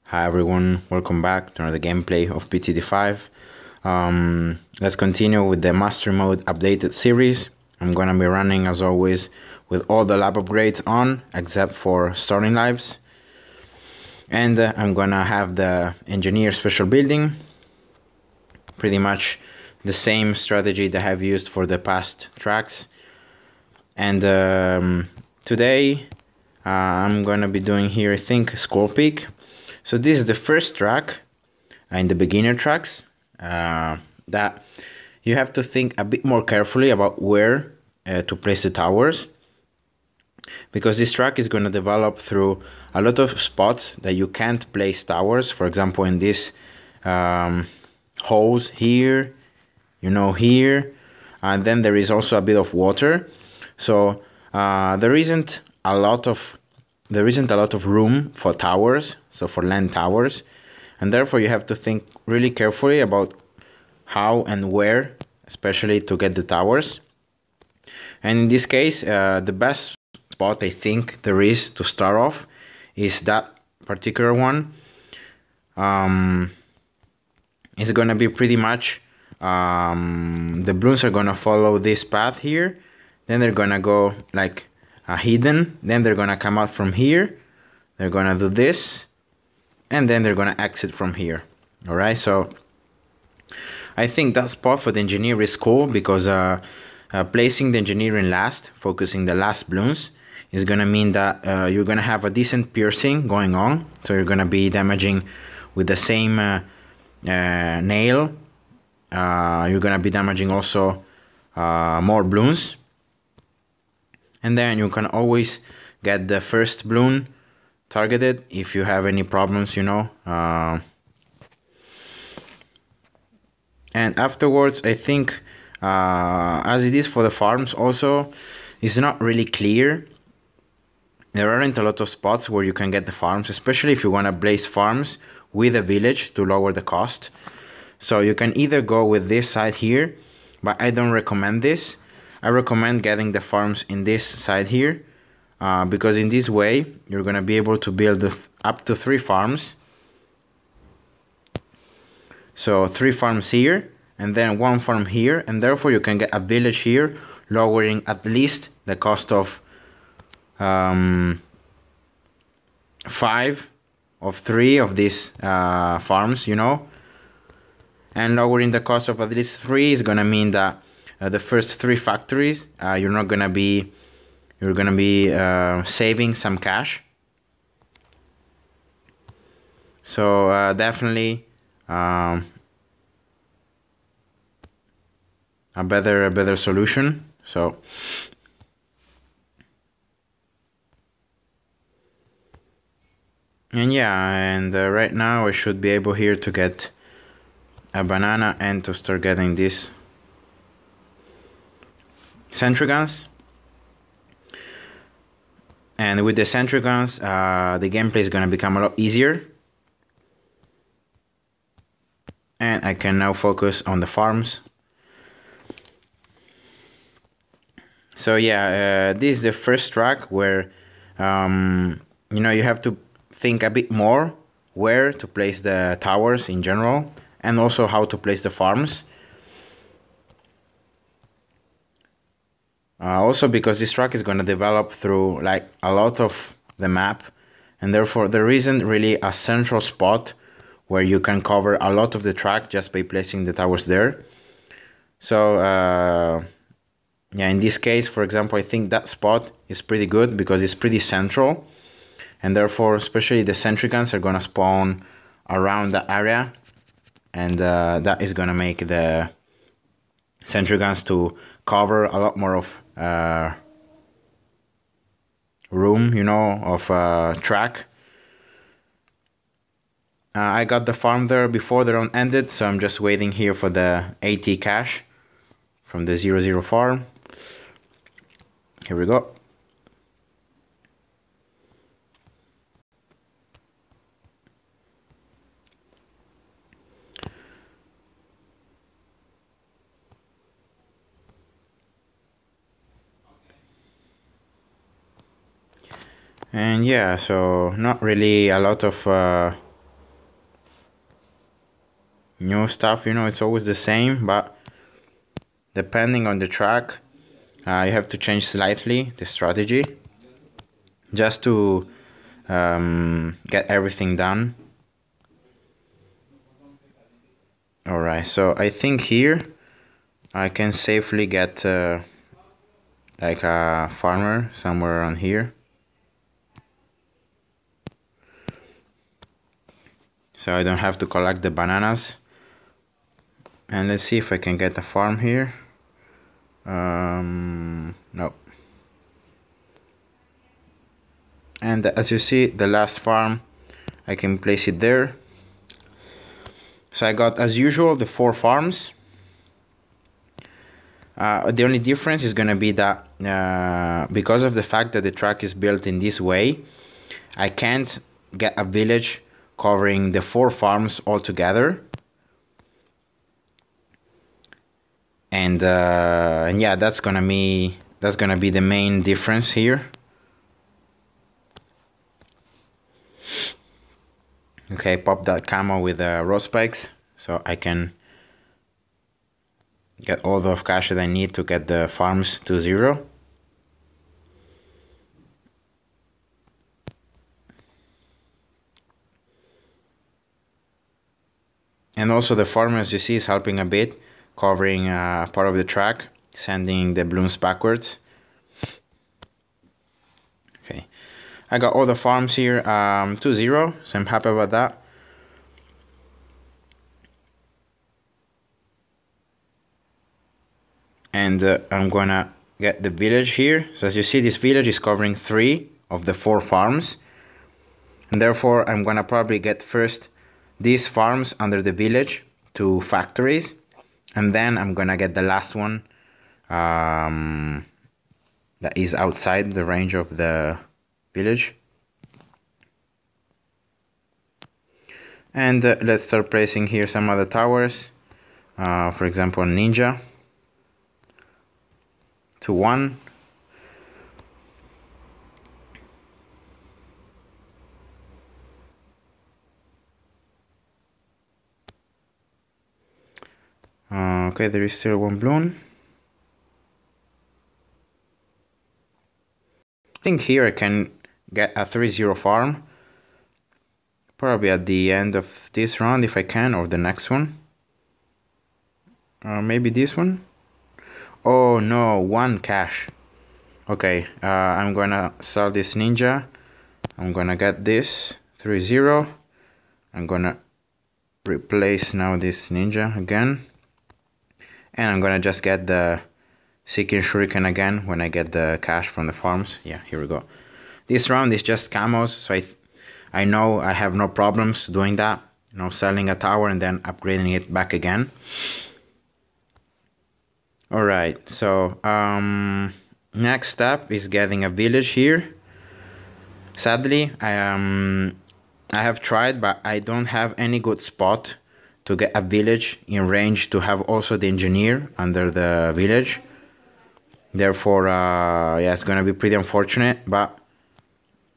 Hi everyone, welcome back to another gameplay of BTD5. Let's continue with the Master Mode updated series. I'm gonna be running as always with all the lab upgrades on except for starting lives. And I'm gonna have the Engineer special building. Pretty much the same strategy that I have used for the past tracks. And today I'm gonna be doing here, I think, Skull Peak. So this is the first track in the beginner tracks that you have to think a bit more carefully about where to place the towers, because this track is going to develop through a lot of spots that you can't place towers. For example, in this holes here, here, and then there is also a bit of water. So there isn't a lot of room for towers, so for land towers, and therefore you have to think really carefully about how and where, especially to get the towers. And in this case, the best spot I think there is to start off is that particular one. It's gonna be pretty much the balloons are gonna follow this path here, then they're gonna go like hidden, then they're gonna come out from here, they're gonna do this, and then they're gonna exit from here. All right, so I think that spot for the engineer is cool because placing the engineer in last, focusing the last balloons, is gonna mean that you're gonna have a decent piercing going on, so you're gonna be damaging with the same nail. You're gonna be damaging also more balloons. And then you can always get the first balloon targeted if you have any problems, And afterwards, I think, as it is for the farms also, it's not really clear. There aren't a lot of spots where you can get the farms, especially if you want to place farms with a village to lower the cost. So you can either go with this side here, but I don't recommend this. I recommend getting the farms in this side here, because in this way you're gonna be able to build up to 3 farms. So 3 farms here and then 1 farm here, and therefore you can get a village here, lowering at least the cost of 5 of 3 of these farms, and lowering the cost of at least 3 is gonna mean that the first 3 factories, you're gonna be saving some cash. So definitely a better solution. So and right now I should be able here to get a banana and to start getting this sentry guns. And with the sentry guns, the gameplay is gonna become a lot easier, and I can now focus on the farms. So this is the first track where you have to think a bit more where to place the towers in general, and also how to place the farms. Also because this track is going to develop through like a lot of the map, and therefore there isn't really a central spot where you can cover a lot of the track just by placing the towers there. So in this case, for example, I think that spot is pretty good because it's pretty central, and therefore especially the sentry guns are going to spawn around the area, and that is going to make the sentry guns to cover a lot more of room, of track. I got the farm there before the round ended, so I'm just waiting here for the 80 cash from the 0-0 farm. Here we go. And so not really a lot of new stuff, you know, it's always the same, but depending on the track, you have to change slightly the strategy just to get everything done. Alright, so I think here I can safely get like a farmer somewhere around here. So I don't have to collect the bananas. And let's see if I can get a farm here. No. And as you see, the last farm, I can place it there. So I got, as usual, the 4 farms. The only difference is going to be that because of the fact that the track is built in this way, I can't get a village covering the 4 farms all together. And yeah, that's gonna be the main difference here. Okay, pop that camo with road spikes so I can get all the cash that I need to get the farms to 0. And also the farmer, as you see, is helping a bit, covering part of the track, sending the balloons backwards. Okay, I got all the farms here 2-0, so I'm happy about that. And I'm gonna get the village here. So as you see, this village is covering 3 of the 4 farms, and therefore I'm gonna probably get first these farms under the village to factories, and then I'm gonna get the last one that is outside the range of the village. And let's start placing here some other towers, for example Ninja to 1. Okay, there is still 1 balloon. I think here I can get a 3-0 farm, probably at the end of this round if I can, or the next one. Maybe this one. Oh no, 1 cash. Okay, I'm gonna sell this Ninja. I'm gonna get this 3-0. I'm gonna replace now this Ninja again. And I'm gonna just get the Seeking Shuriken again when I get the cash from the farms. Yeah, here we go. This round is just camos, so I know I have no problems doing that. You know, selling a tower and then upgrading it back again. Alright, so next step is getting a village here. Sadly, I have tried, but I don't have any good spot to get a village in range to have also the engineer under the village. Therefore, yeah, it's gonna be pretty unfortunate, but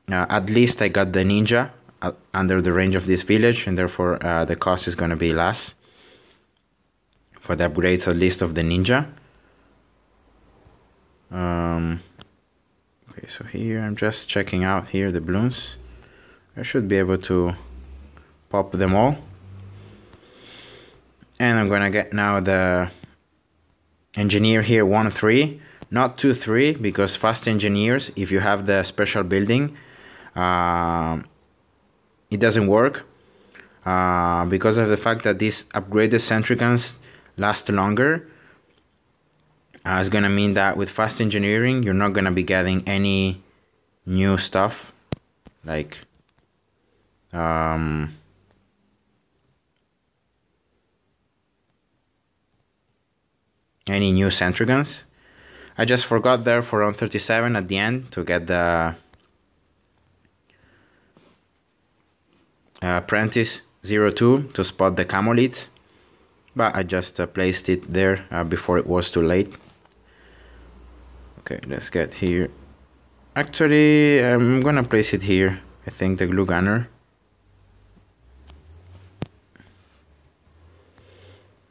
at least I got the Ninja under the range of this village, and therefore the cost is gonna be less for the upgrades, at least of the Ninja. Okay, so here I'm just checking out here the balloons. I should be able to pop them all. And I'm gonna get now the engineer here 1-3, not 2-3, because fast engineers, if you have the special building, it doesn't work because of the fact that these upgraded sentry guns last longer. It's gonna mean that with fast engineering you're not gonna be getting any new stuff like any new sentry guns. I just forgot there for round 37 at the end to get the Apprentice 02 to spot the camo leads, but I just placed it there before it was too late. Okay, let's get here. Actually, I'm gonna place it here. I think the glue gunner.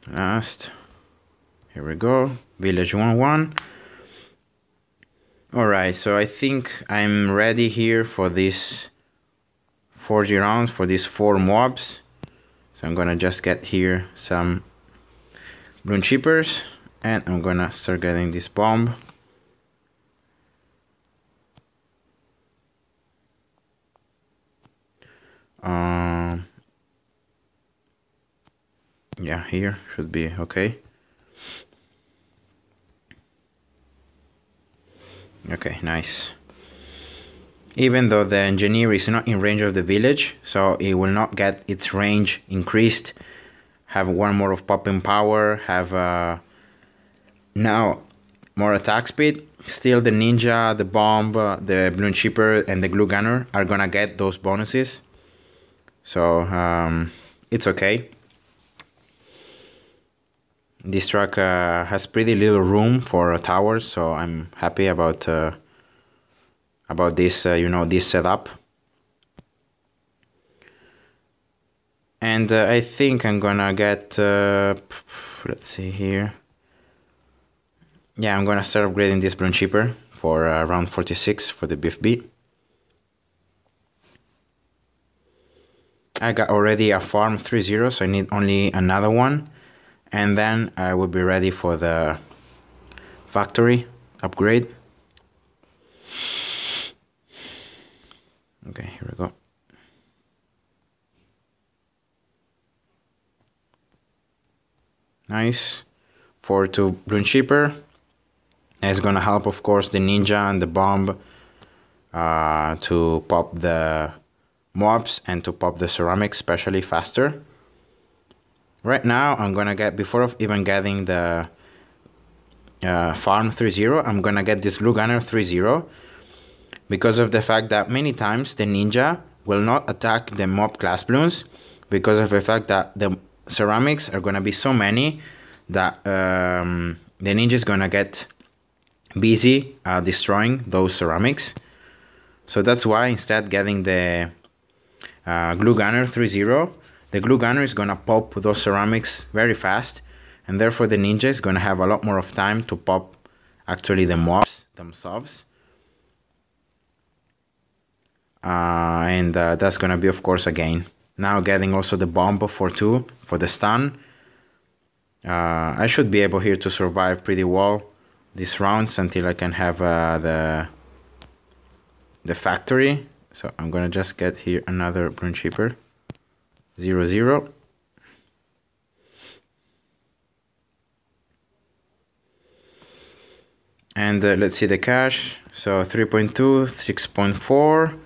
Last. Here we go. Village 1-1. Alright, so I think I'm ready here for this 40 rounds, for these 4 mobs. So I'm gonna just get here some Bloon Chippers, and I'm gonna start getting this bomb. Yeah, here should be okay. Okay, nice. Even though the engineer is not in range of the village, so it will not get its range increased. Have 1 more of popping power, have now more attack speed. Still the ninja, the bomb, the Bloon Chipper and the glue gunner are gonna get those bonuses. So it's okay. This truck has pretty little room for towers, so I'm happy about this, this setup. And I think I'm gonna get, let's see here. Yeah, I'm gonna start upgrading this Bloon Chipper for round 46 for the BFB. I got already a farm 3-0, so I need only another one. And then I will be ready for the factory upgrade. Okay, here we go. Nice. 4-2 Bloon Chipper. It's gonna help, of course, the ninja and the bomb to pop the mobs and to pop the ceramics, especially faster. Right now, I'm gonna get, before of even getting the farm 3-0, I'm gonna get this glue gunner 3-0, because of the fact that many times the ninja will not attack the mob class bloons, because of the fact that the ceramics are gonna be so many that the ninja is gonna get busy destroying those ceramics. So that's why instead getting the glue gunner 3-0, the glue gunner is gonna pop those ceramics very fast, and therefore the ninja is gonna have a lot more of time to pop actually the mobs themselves. And that's gonna be, of course, a gain. Now getting also the bomb for 2 for the stun. I should be able here to survive pretty well these rounds until I can have the factory. So I'm gonna just get here another Bloon Chipper. 0-0. And let's see the cash. So 3.2, 6.4,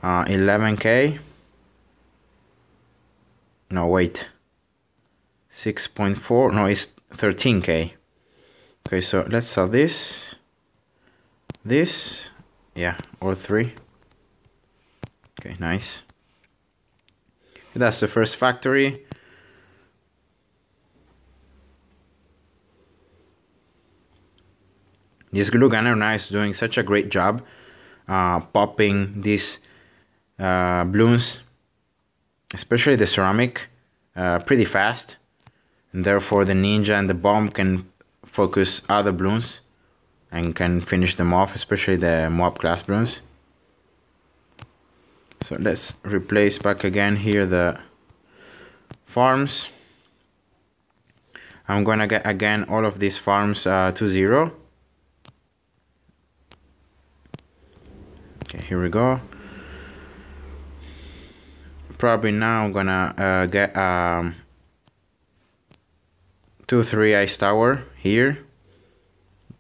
11k. No, wait. 6.4, no, it's 13k. Okay, so let's sell this. This, yeah, or 3. Okay, nice. That's the first factory. This glue gunner now is doing such a great job popping these bloons, especially the ceramic, pretty fast, and therefore the ninja and the bomb can focus other bloons and can finish them off, especially the mob class bloons. So let's replace back again here the farms. I'm gonna get again all of these farms 2-0. Okay, here we go. Probably now I'm gonna get 2-3 ice tower here,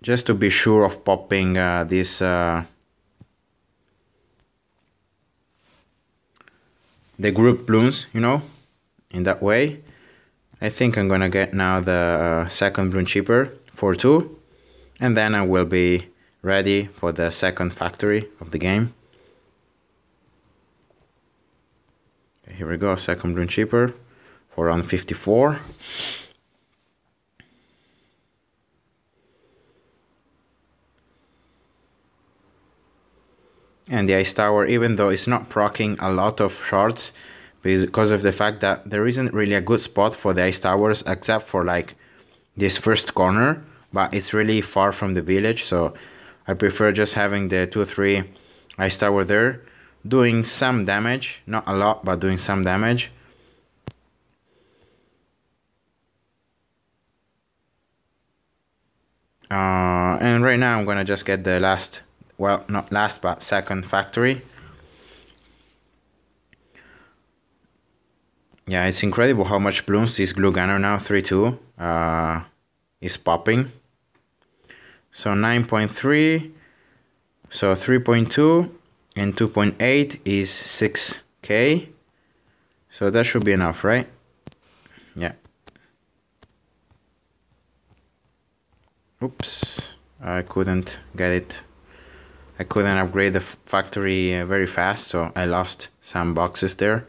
just to be sure of popping this the group bloons, you know, in that way. I think I'm gonna get now the second Bloon Chipper for 2, and then I will be ready for the second factory of the game. Okay, here we go, second Bloon Chipper for round 54. And the ice tower, even though it's not proccing a lot of shards, because of the fact that there isn't really a good spot for the ice towers except for like this first corner, but it's really far from the village, so I prefer just having the 2 or 3 ice tower there, doing some damage, not a lot, but doing some damage. And right now I'm gonna just get the last, well, not last, but second factory. Yeah, it's incredible how much blooms this glue gunner now, 3-2, is popping. So 9.3, so 3.2 and 2.8 is 6k. So that should be enough, right? Yeah. Oops, I couldn't get it. I couldn't upgrade the factory very fast, so I lost some boxes there.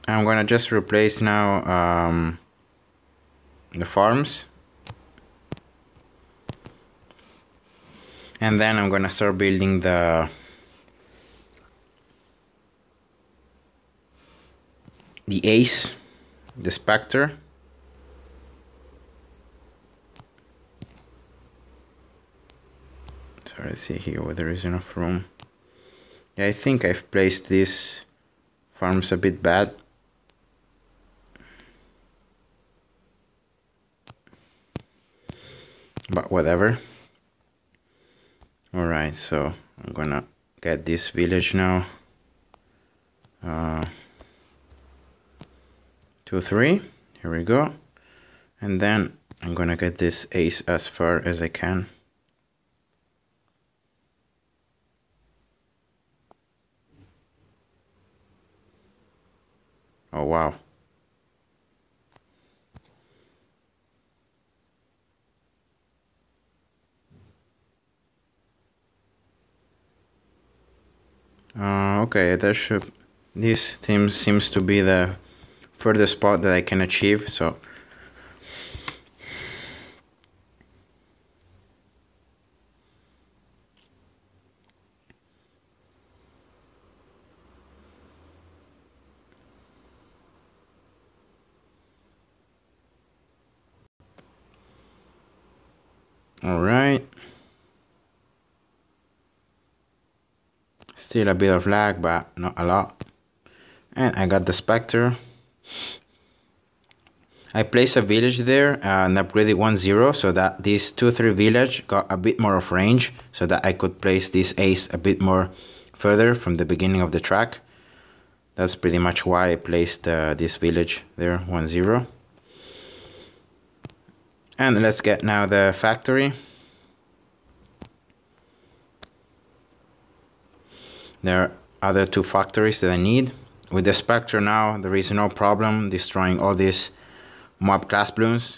I'm gonna just replace now the farms, and then I'm gonna start building the ace, the spectre. So let's see here whether there is enough room. Yeah, I think I've placed these farms a bit bad. But whatever. Alright, so I'm gonna get this village now. 2, 3. Here we go. And then I'm gonna get this ace as far as I can. Oh wow. Okay, this theme seems to be the furthest spot that I can achieve, so alright. Still a bit of lag, but not a lot. And I got the spectre. I placed a village there and upgraded 1-0 so that this 2-3 village got a bit more of range, so that I could place this ace a bit more further from the beginning of the track. That's pretty much why I placed this village there, 1-0. And let's get now the factory. There are other 2 factories that I need. With the spectre now, there is no problem destroying all these mob class blooms.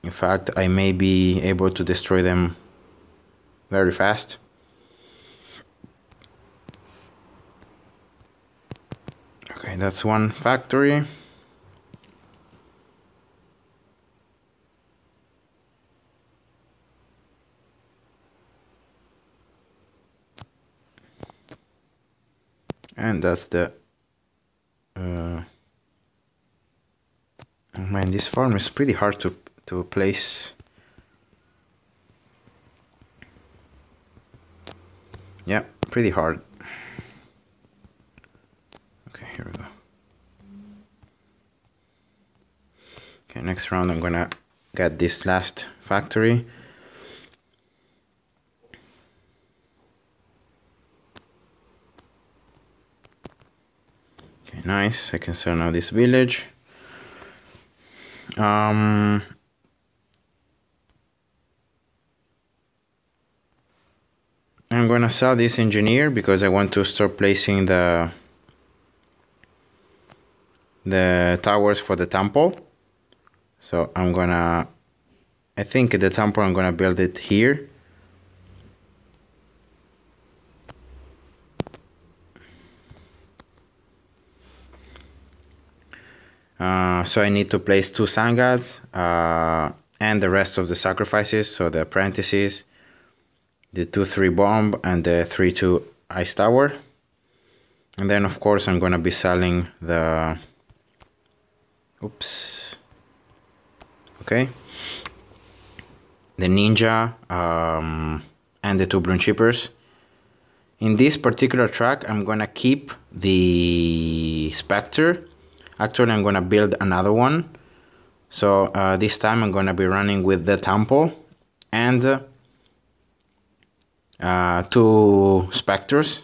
In fact, I may be able to destroy them very fast. Okay, that's one factory. And that's the oh man, this farm is pretty hard to place. Yeah, pretty hard. Okay, here we go. Okay, next round I'm gonna get this last factory. Okay, nice. I can sell now this village. I'm gonna sell this engineer because I want to start placing the towers for the temple. So I think the temple I'm gonna build it here. So I need to place 2 sun gods and the rest of the sacrifices, so the parentheses, the 2/3 bomb and the 3/2 ice tower. And then of course I'm gonna be selling the the ninja and the 2 bloon chippers. In this particular track I'm gonna keep the Spectre. Actually I'm gonna build another one, so this time I'm gonna be running with the temple and 2 Spectres.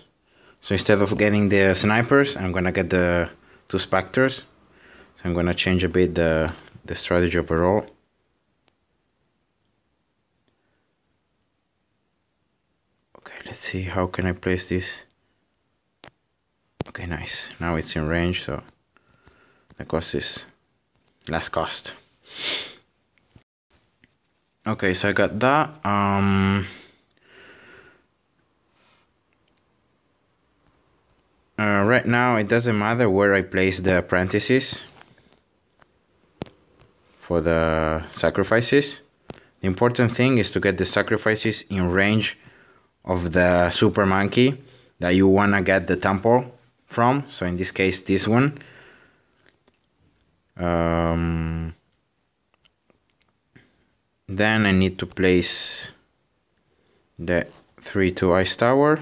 So instead of getting the snipers, I'm gonna get the 2 Spectres. So I'm gonna change a bit the strategy overall. Okay, let's see, how can I place this? Okay, nice. Now it's in range, so the cost is less cost. Okay, so I got that. Right now it doesn't matter where I place the apprentices for the sacrifices. The important thing is to get the sacrifices in range of the super monkey that you wanna get the temple from. So in this case, this one. Then I need to place the 3/2 ice tower.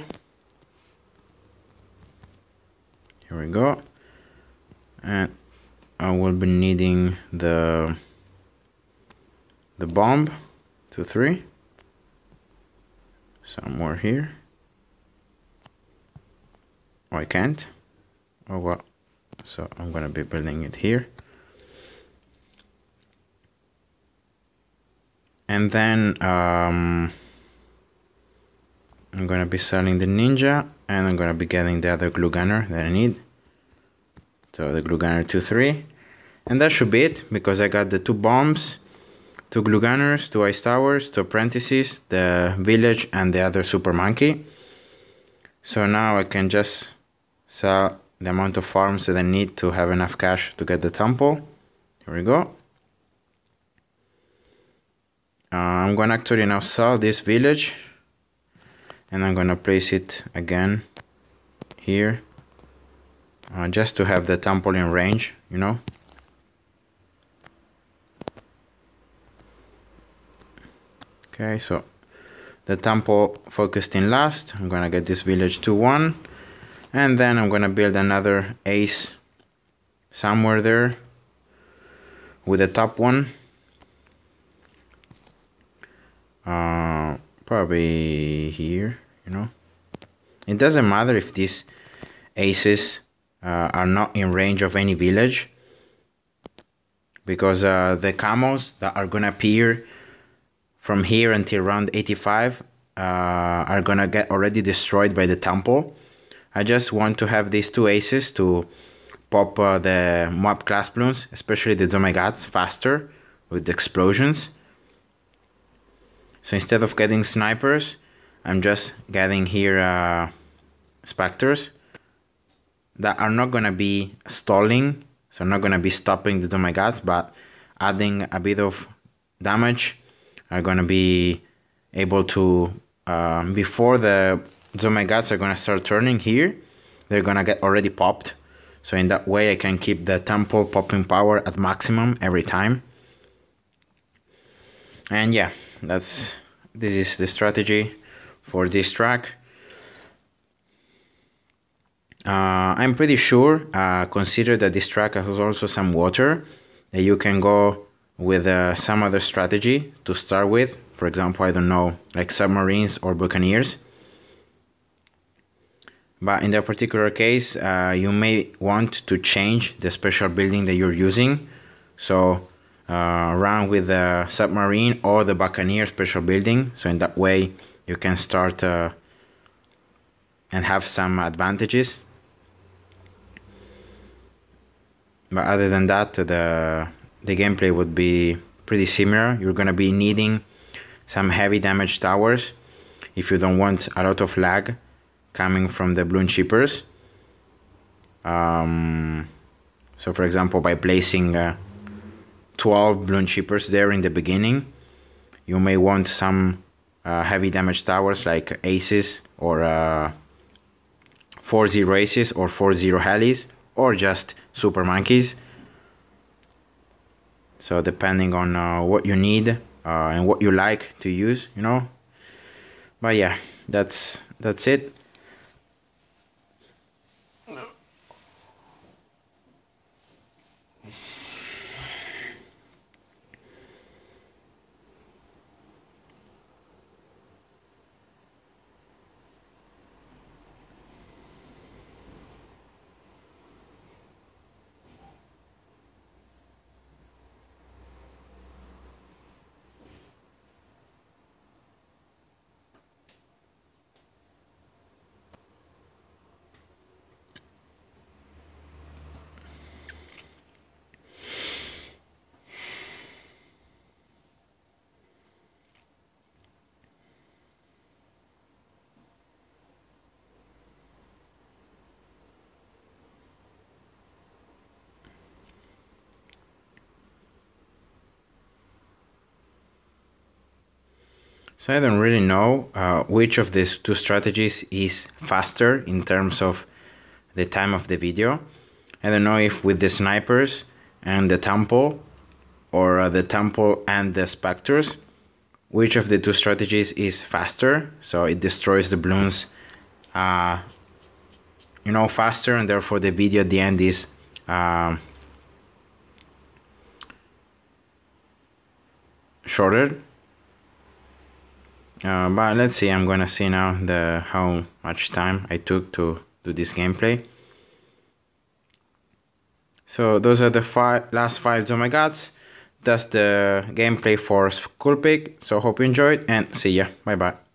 Here we go. And I will be needing the bomb 2/3 somewhere here. Oh, I can't. Oh well. So I'm gonna be building it here. And then I'm gonna be selling the ninja, and I'm gonna be getting the other glue gunner that I need. So the glue gunner 2/3, and that should be it, because I got the 2 bombs, 2 glue gunners, 2 ice towers, 2 apprentices, the village, and the other super monkey. So now I can just sell the amount of farms that I need to have enough cash to get the temple. Here we go. I'm gonna actually now sell this village, and I'm gonna place it again here, just to have the temple in range, you know. Okay, so the temple focused in last. I'm gonna get this village to 1, and then I'm gonna build another ace somewhere there with the top one. Probably here, you know. It doesn't matter if these aces are not in range of any village, because the camos that are gonna appear from here until round 85 are gonna get already destroyed by the temple. I just want to have these 2 aces to pop the mob class balloons, especially the Zomagats, faster with the explosions. So instead of getting snipers, I'm just getting here Spectres that are not gonna be stalling, so I'm not gonna be stopping the Zomagats, but adding a bit of damage, are gonna be able to, before the Zomagats are gonna start turning here, they're gonna get already popped. So in that way I can keep the temple popping power at maximum every time. And yeah, this is the strategy for this track. I'm pretty sure, consider that this track has also some water, that you can go with some other strategy to start with. For example, I don't know, like submarines or buccaneers. But in that particular case, you may want to change the special building that you're using. So run with the submarine or the buccaneer special building. So in that way you can start and have some advantages. But other than that, the gameplay would be pretty similar. You're gonna be needing some heavy damage towers if you don't want a lot of lag coming from the bloon chippers. So for example, by placing 12 bloon chippers there in the beginning, you may want some heavy damage towers like aces or 4-0 aces or 4-0 helis, or just super monkeys. So depending on what you need and what you like to use, you know. But yeah, that's it. So I don't really know which of these two strategies is faster in terms of the time of the video. I don't know if with the snipers and the temple, or the temple and the specters, which of the two strategies is faster. So it destroys the balloons you know, faster, and therefore the video at the end is shorter. But let's see, I'm gonna see now how much time I took to do this gameplay. So those are the last 5 Zomagods. That's the gameplay for Skull Pig. So hope you enjoyed, and see ya. Bye bye.